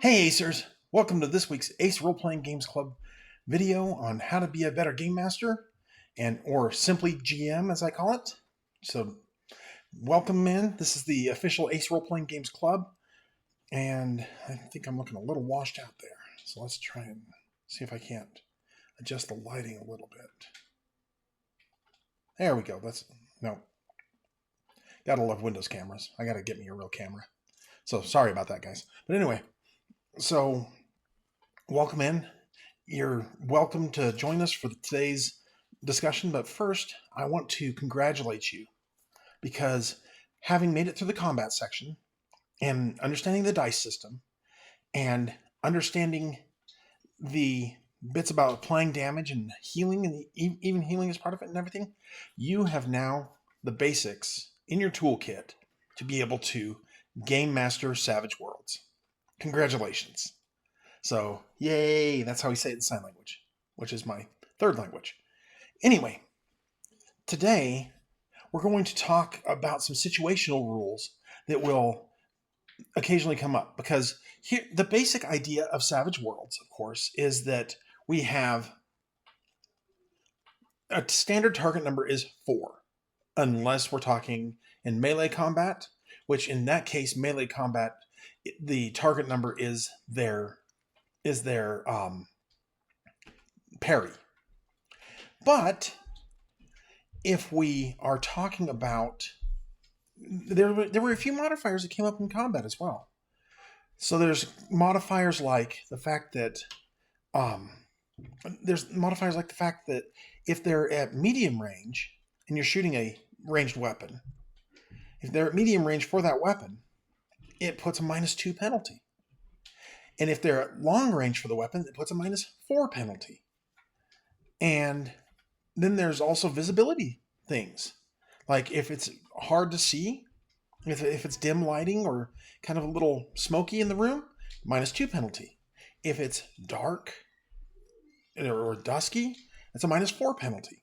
Hey Acers! Welcome to this week's ACE Roleplaying Games Club video on how to be a better game master, or simply GM as I call it. So welcome in. This is the official ACE Roleplaying Games Club, and I think I'm looking a little washed out there. So let's try and see if I can't adjust the lighting a little bit. There we go. No. Gotta love Windows cameras. I gotta get me a real camera. So sorry about that, guys. But anyway, so welcome in. You're welcome to join us for today's discussion, but first I want to congratulate you because having made it through the combat section and understanding the dice system and understanding the bits about applying damage and healing, and even healing is part of it and everything, you have now the basics in your toolkit to be able to game master Savage Worlds. Congratulations. So, yay, that's how we say it in sign language, which is my third language. Anyway, today we're going to talk about some situational rules that will occasionally come up, because here the basic idea of Savage Worlds, of course, is that we have a standard target number is 4, unless we're talking in melee combat, which in that case, melee combat, the target number is their parry. But if we are talking about, there were a few modifiers that came up in combat as well. So there's modifiers like the fact that if they're at medium range and you're shooting a ranged weapon, if they're at medium range for that weapon, it puts a -2 penalty. And if they're at long range for the weapon, it puts a -4 penalty. And then there's also visibility things. Like if it's hard to see, if it's dim lighting or kind of a little smoky in the room, -2 penalty. If it's dark or dusky, that's a -4 penalty.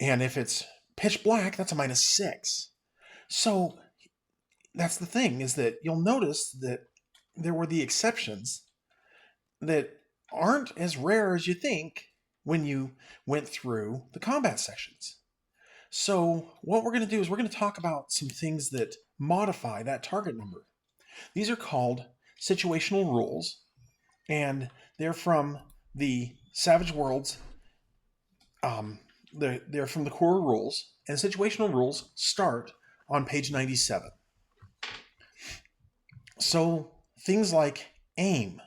And if it's pitch black, that's a -6. So that's the thing, is that you'll notice that there were the exceptions that aren't as rare as you think when you went through the combat sections. So what we're going to do is we're going to talk about some things that modify that target number. These are called situational rules, and they're from the Savage Worlds. They're from the core rules, and situational rules start on page 97. So things like aim.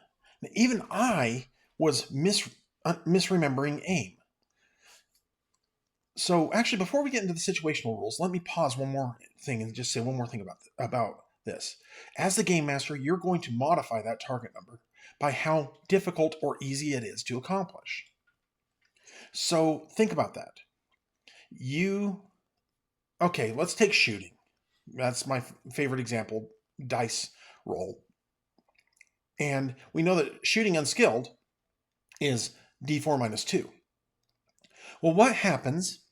Even I was misremembering aim. So actually, before we get into the situational rules, let me pause one more thing and just say one more thing about this. As the game master, you're going to modify that target number by how difficult or easy it is to accomplish. So think about that. Okay, let's take shooting. That's my favorite example, dice roll. And we know that shooting unskilled is D4 -2. Well, what happens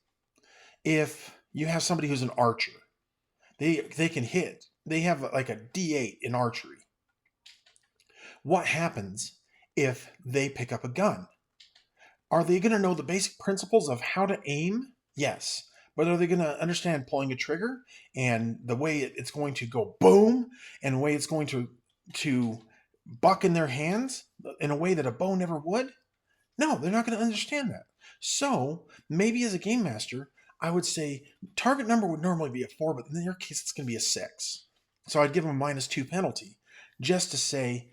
if you have somebody who's an archer? They can hit. They have like a D8 in archery. What happens if they pick up a gun? Are they going to know the basic principles of how to aim? Yes. But are they going to understand pulling a trigger and the way it's going to go boom, and the way it's going to buck in their hands in a way that a bow never would? No, they're not going to understand that. So maybe as a game master, I would say target number would normally be a 4, but in your case, it's going to be a 6. So I'd give them a -2 penalty just to say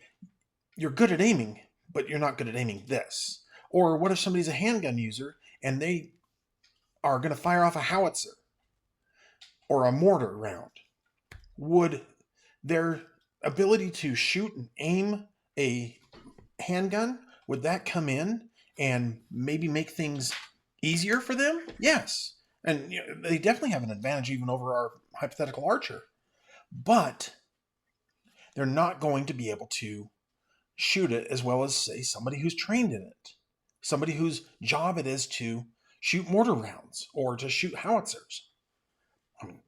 you're good at aiming, but you're not good at aiming this. Or what if somebody's a handgun user and they are going to fire off a howitzer or a mortar round? Would their ability to shoot and aim a handgun, would that come in and maybe make things easier for them? Yes. And they definitely have an advantage even over our hypothetical archer. But they're not going to be able to shoot it as well as, say, somebody who's trained in it. Somebody whose job it is to shoot mortar rounds or to shoot howitzers. I mean,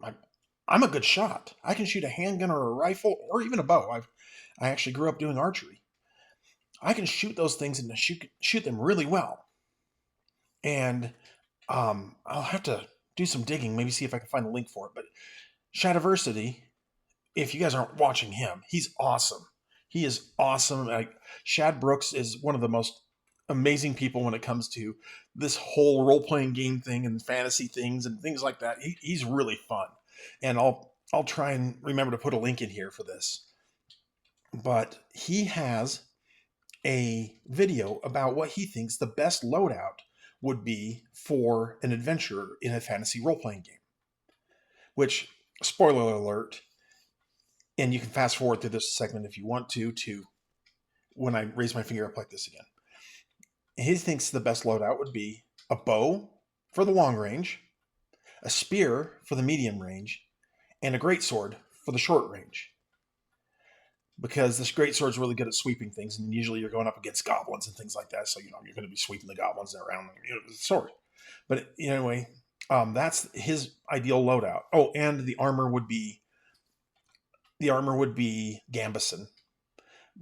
I'm a good shot. I can shoot a handgun or a rifle or even a bow. I actually grew up doing archery. I can shoot those things and shoot them really well. And I'll have to do some digging, maybe see if I can find a link for it. But Shadiversity, if you guys aren't watching him, he's awesome. He is awesome. Shad Brooks is one of the most amazing people when it comes to this whole role-playing game thing and fantasy things and things like that. He's really fun. And I'll try and remember to put a link in here for this. But he has a video about what he thinks the best loadout would be for an adventurer in a fantasy role-playing game. Which, spoiler alert, and you can fast forward through this segment if you want to when I raise my finger up like this again. He thinks the best loadout would be a bow for the long range, a spear for the medium range, and a greatsword for the short range. Because this greatsword's really good at sweeping things, and usually you're going up against goblins and things like that, so you're going to be sweeping the goblins around with the sword. But anyway, that's his ideal loadout. Oh, and the armor would be Gambison.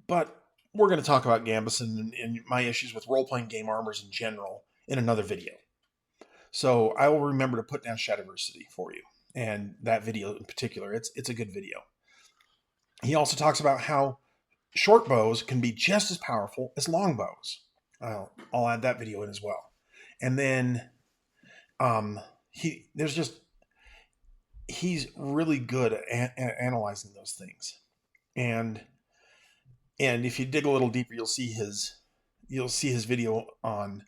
But we're going to talk about Gambison and my issues with role-playing game armors in general in another video. So I will remember to put down Shadiversity for you. And that video in particular, it's a good video. He also talks about how short bows can be just as powerful as long bows. I'll add that video in as well. And then he's really good at analyzing those things. And if you dig a little deeper, you'll see his video on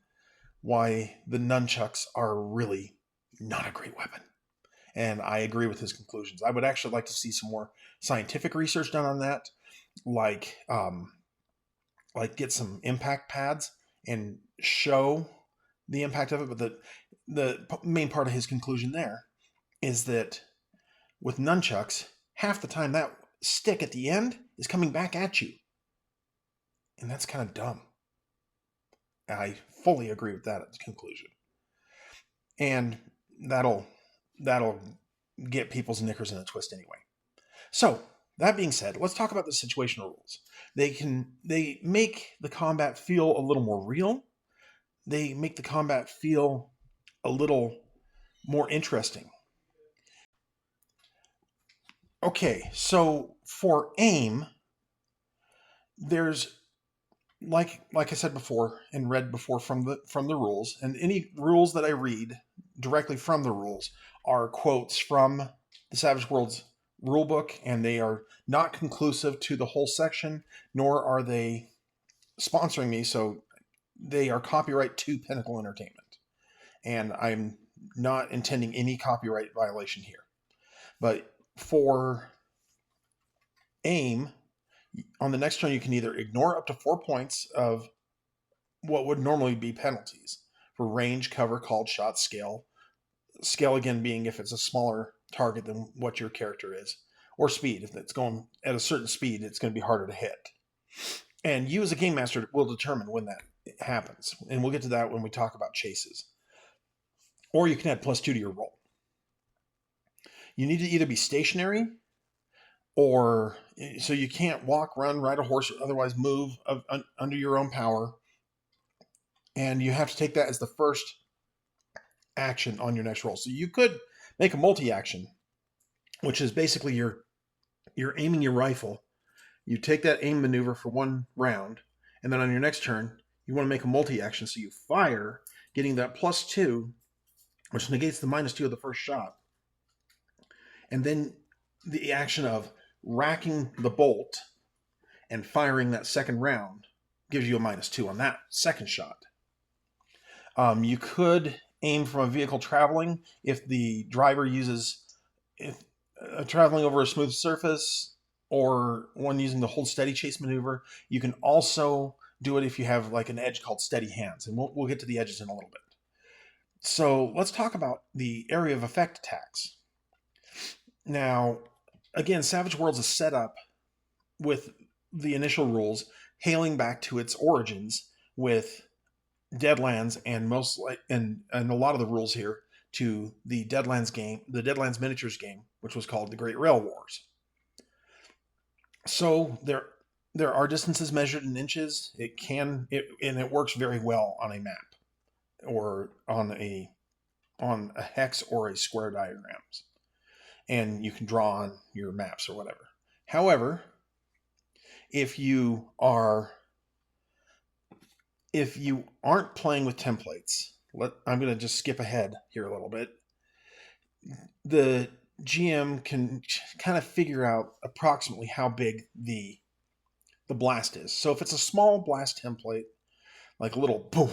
why the nunchucks are really not a great weapon. And I agree with his conclusions. I would actually like to see some more scientific research done on that, like get some impact pads and show the impact of it. But the main part of his conclusion there is that with nunchucks, half the time that stick at the end is coming back at you. And that's kind of dumb. I fully agree with that conclusion. And that'll get people's knickers in a twist anyway. So, that being said, let's talk about the situational rules. They make the combat feel a little more real. They make the combat feel a little more interesting. Okay, so for aim, there's like I said before and read before from the rules, and any rules that I read directly from the rules are quotes from the Savage Worlds rulebook, and they are not conclusive to the whole section, nor are they sponsoring me, so they are copyright to Pinnacle Entertainment. And I'm not intending any copyright violation here. But for aim, on the next turn, you can either ignore up to 4 points of what would normally be penalties for range, cover, called shot, scale. Scale, again, being if it's a smaller target than what your character is. Or speed. If it's going at a certain speed, it's going to be harder to hit. And you as a game master will determine when that happens. And we'll get to that when we talk about chases. Or you can add +2 to your roll. You need to either be stationary, or so you can't walk, run, ride a horse, or otherwise move under your own power. And you have to take that as the first action on your next roll. So you could make a multi-action, which is basically you're aiming your rifle. You take that aim maneuver for one round, and then on your next turn, you want to make a multi-action. So you fire, getting that +2, which negates the -2 of the first shot. And then the action of racking the bolt and firing that second round gives you a -2 on that second shot. You could aim from a vehicle traveling if the driver uses traveling over a smooth surface, or one using the hold steady chase maneuver. You can also do it if you have like an edge called steady hands, and we'll get to the edges in a little bit. So let's talk about the area of effect attacks. Now, again, Savage Worlds is set up with the initial rules hailing back to its origins with Deadlands, and a lot of the rules here to the Deadlands game, the Deadlands miniatures game, which was called the Great Rail Wars. So there are distances measured in inches. And it works very well on a map or on a hex or a square diagrams, and you can draw on your maps or whatever. However, if you aren't playing with templates, I'm going to just skip ahead here a little bit. The GM can kind of figure out approximately how big the blast is. So if it's a small blast template, like a little boom,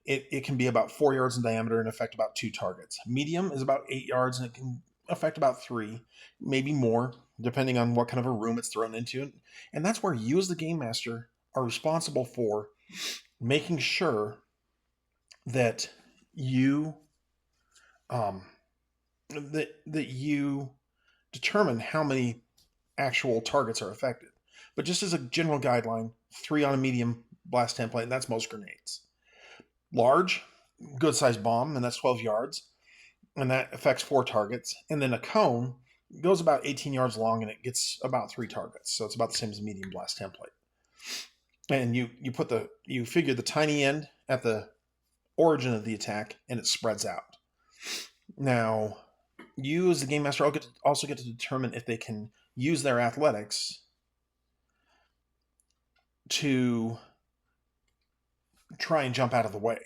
it can be about 4 yards in diameter and affect about 2 targets. Medium is about 8 yards and it can affect about 3, maybe more, depending on what kind of a room it's thrown into. And that's where you as the game master are responsible for making sure that you that you determine how many actual targets are affected. But just as a general guideline, 3 on a medium blast template, and that's most grenades. Large, good sized bomb, and that's 12 yards, and that affects 4 targets. And then a cone goes about 18 yards long, and it gets about 3 targets. So it's about the same as a medium blast template. And you figure the tiny end at the origin of the attack, and it spreads out. Now, you as the game master also get to determine if they can use their athletics to try and jump out of the way.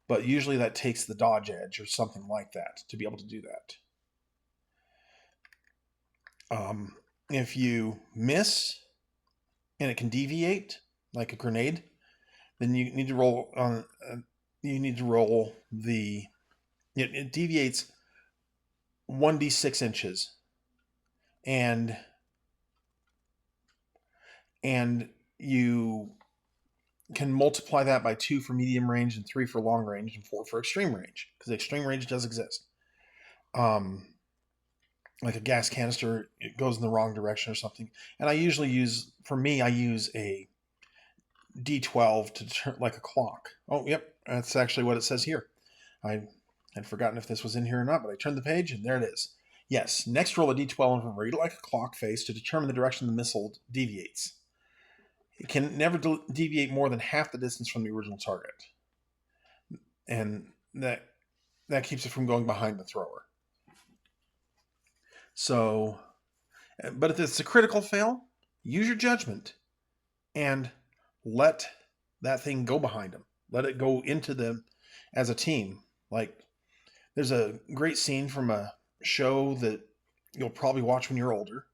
But usually that takes the dodge edge or something like that to be able to do that. If you miss and it can deviate like a grenade, then you need to roll on. It deviates 1d6 inches, and you can multiply that by 2 for medium range and 3 for long range and 4 for extreme range, because extreme range does exist. Like a gas canister, it goes in the wrong direction or something. And I usually use a D12 to turn like a clock. Oh, yep, that's actually what it says here. I had forgotten if this was in here or not, but I turned the page and there it is. Yes, next roll a D12 and read it like a clock face to determine the direction the missile deviates. It can never deviate more than half the distance from the original target. And that keeps it from going behind the thrower. So, but if it's a critical fail, use your judgment and let that thing go behind them. Let it go into them as a team. Like, there's a great scene from a show that you'll probably watch when you're older,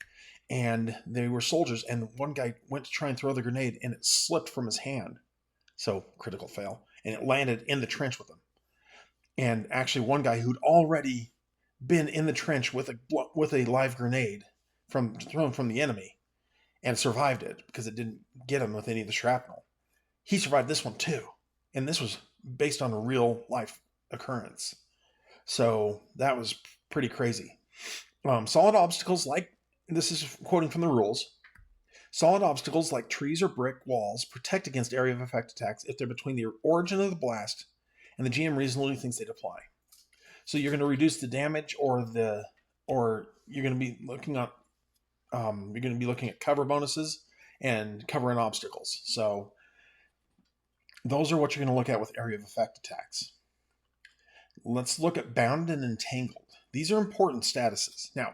and they were soldiers, and one guy went to try and throw the grenade, and it slipped from his hand. So, critical fail. And it landed in the trench with him. And actually, one guy who'd already been in the trench with a live grenade thrown from the enemy and survived it because it didn't get him with any of the shrapnel. He survived this one too. And this was based on a real life occurrence. So that was pretty crazy. Solid obstacles this is quoting from the rules. Solid obstacles like trees or brick walls protect against area of effect attacks if they're between the origin of the blast and the GM reasonably thinks they'd apply. So you're going to reduce the damage, or you're going to be looking at cover bonuses and covering obstacles. So those are what you're going to look at with area of effect attacks. Let's look at bound and entangled. These are important statuses. Now,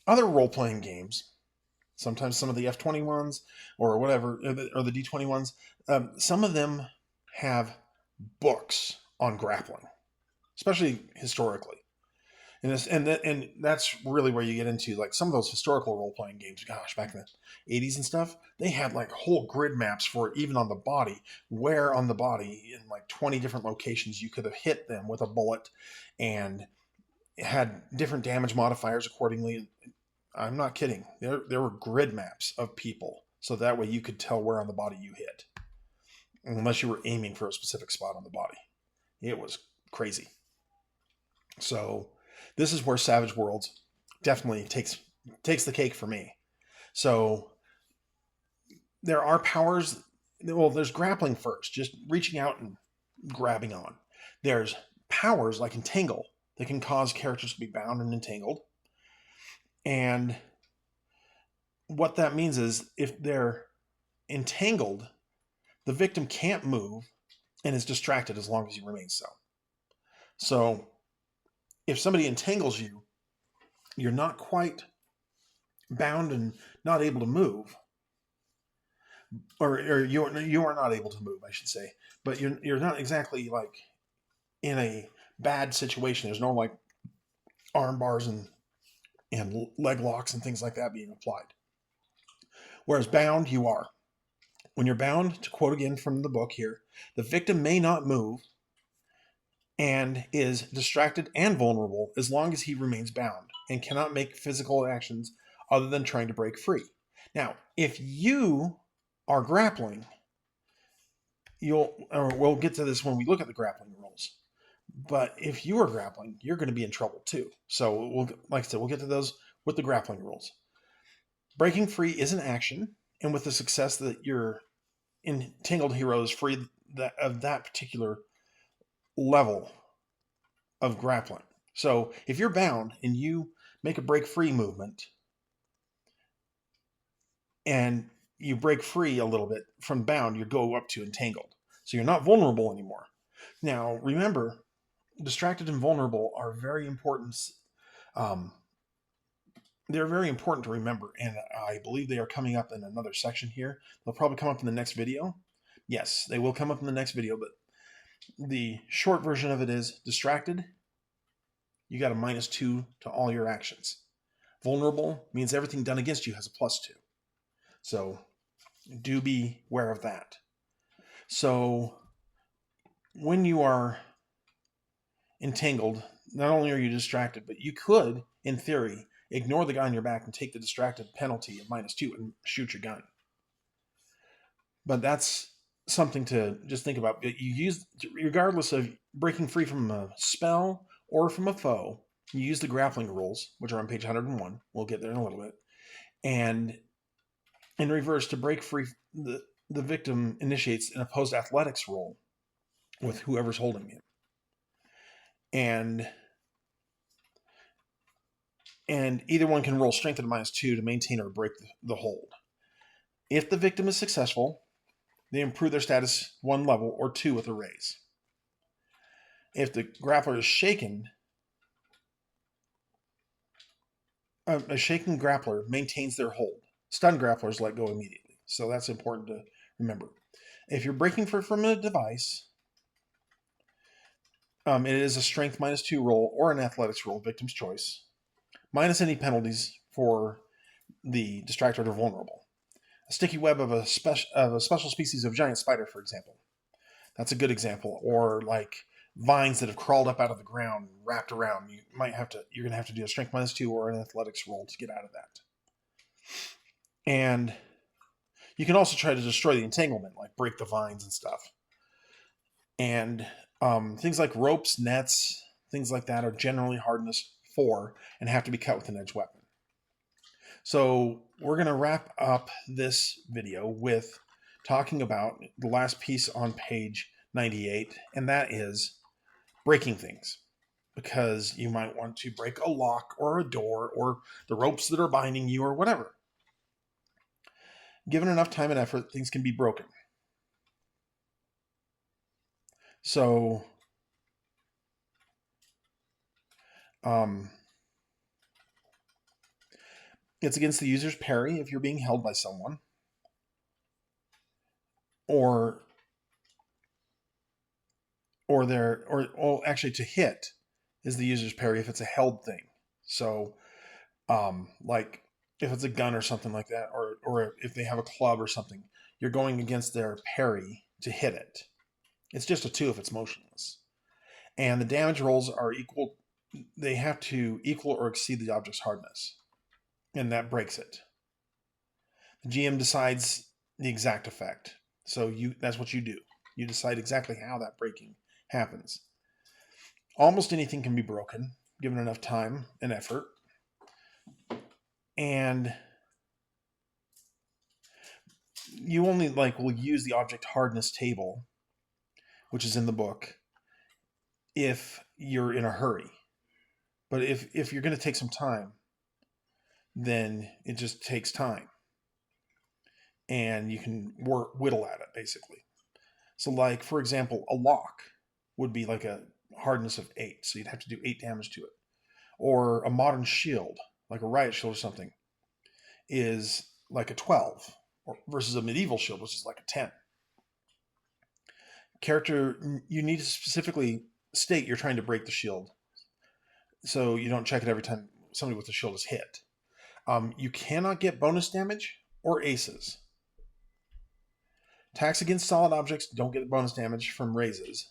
other role-playing games, sometimes some of the F20 ones or whatever, or the D20 ones, some of them have books on grappling, especially historically. And that's really where you get into like some of those historical role-playing games. Gosh, back in the 80s and stuff, they had like whole grid maps for it, even on the body, where on the body in like 20 different locations you could have hit them with a bullet, and it had different damage modifiers accordingly. I'm not kidding. There were grid maps of people, so that way you could tell where on the body you hit, unless you were aiming for a specific spot on the body. It was crazy. So this is where Savage Worlds definitely takes the cake for me. So there are powers. Well, there's grappling first, just reaching out and grabbing on. There's powers like Entangle that can cause characters to be bound and entangled. And what that means is if they're entangled, the victim can't move and is distracted as long as you remain so. So if somebody entangles you, you're not quite bound and not able to move, or you are not able to move, I should say, but you're not exactly like in a bad situation. There's no like arm bars and leg locks and things like that being applied. Whereas bound, you are. When you're bound, to quote again from the book here, the victim may not move and is distracted and vulnerable as long as he remains bound and cannot make physical actions other than trying to break free. Now, if you are grappling, we'll get to this when we look at the grappling rules. But if you are grappling, you're going to be in trouble too. So like I said, we'll get to those with the grappling rules. Breaking free is an action, and with the success that your entangled hero is free of that particular level of grappling. So if you're bound and you make a break free movement and you break free a little bit from bound, you go up to entangled. So you're not vulnerable anymore. Now, remember, distracted and vulnerable are very important. They're very important to remember, and I believe they are coming up in another section here. They'll probably come up in the next video. Yes, they will come up in the next video, but the short version of it is distracted, you got a -2 to all your actions. Vulnerable means everything done against you has a +2. So do be aware of that. So when you are entangled, not only are you distracted, but you could, in theory, ignore the guy on your back and take the distracted penalty of -2 and shoot your gun. But that's something to just think about. You use, regardless of breaking free from a spell or from a foe, you use the grappling rules, which are on page 101. We'll get there in a little bit. And in reverse, to break free, the victim initiates an opposed athletics roll with whoever's holding him. And either one can roll strength at a -2 to maintain or break the hold. If the victim is successful, they improve their status 1 level or 2 with a raise. If the grappler is shaken, a shaken grappler maintains their hold. Stunned grapplers let go immediately. So that's important to remember. If you're breaking free from a device, it is a strength -2 roll or an athletics roll, victim's choice, minus any penalties for the distracted or vulnerable. A sticky web of a special species of giant spider, for example. That's a good example. Or like vines that have crawled up out of the ground, wrapped around. You're going to have to do a strength -2 or an athletics roll to get out of that. And you can also try to destroy the entanglement, like break the vines and stuff. And things like ropes, nets, things like that are generally hardness 4 and have to be cut with an edged weapon. So we're going to wrap up this video with talking about the last piece on page 98, and that is breaking things. Because you might want to break a lock or a door or the ropes that are binding you or whatever. Given enough time and effort, things can be broken. So, it's against the user's parry if you're being held by someone. Or actually to hit is the user's parry if it's a held thing. So, like if it's a gun or something like that, or if they have a club or something, you're going against their parry to hit it. It's just a 2 if it's motionless. And the damage rolls are equal. They have to equal or exceed the object's hardness. And that breaks it. The GM decides the exact effect. So that's what you do. You decide exactly how that breaking happens. Almost anything can be broken, given enough time and effort. And you only will use the object hardness table, which is in the book, if you're in a hurry. But if you're going to take some time, then it just takes time. and you can whittle at it, basically. So, like, for example, a lock would be like a hardness of 8, so you'd have to do 8 damage to it. Or a modern shield, like a riot shield or something, is like a 12, versus a medieval shield, which is like a 10. Character, you need to specifically state you're trying to break the shield, so you don't check it every time somebody with a shield is hit. You cannot get bonus damage or aces. Attacks against solid objects don't get bonus damage from raises,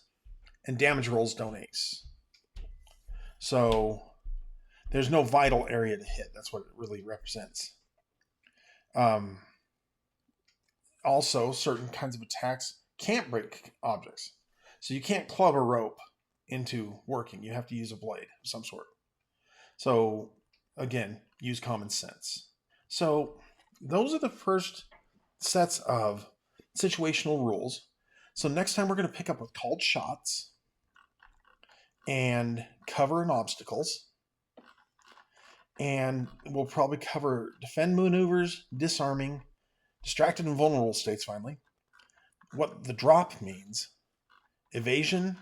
and damage rolls don't ace. So there's no vital area to hit. That's what it really represents. Also, certain kinds of attacks can't break objects. So you can't club a rope into working. You have to use a blade of some sort. So, again, use common sense. So, those are the first sets of situational rules. So, next time we're going to pick up with called shots and cover and obstacles. And we'll probably cover defend maneuvers, disarming, distracted and vulnerable states finally, what the drop means, evasion,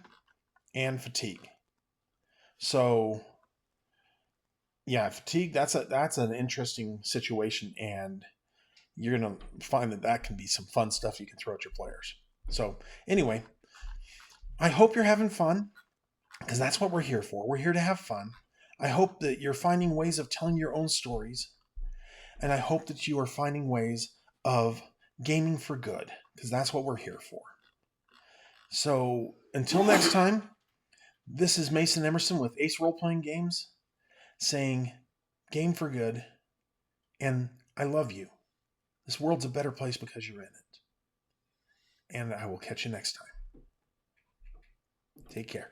and fatigue. So, yeah, fatigue, that's an interesting situation, and you're going to find that can be some fun stuff you can throw at your players. So, anyway, I hope you're having fun, because that's what we're here for. We're here to have fun. I hope that you're finding ways of telling your own stories, and I hope that you are finding ways of gaming for good, because that's what we're here for. So, until next time, this is Mason Emerson with ACE Roleplaying Games saying, game for good, and I love you. This world's a better place because you're in it. And I will catch you next time. Take care.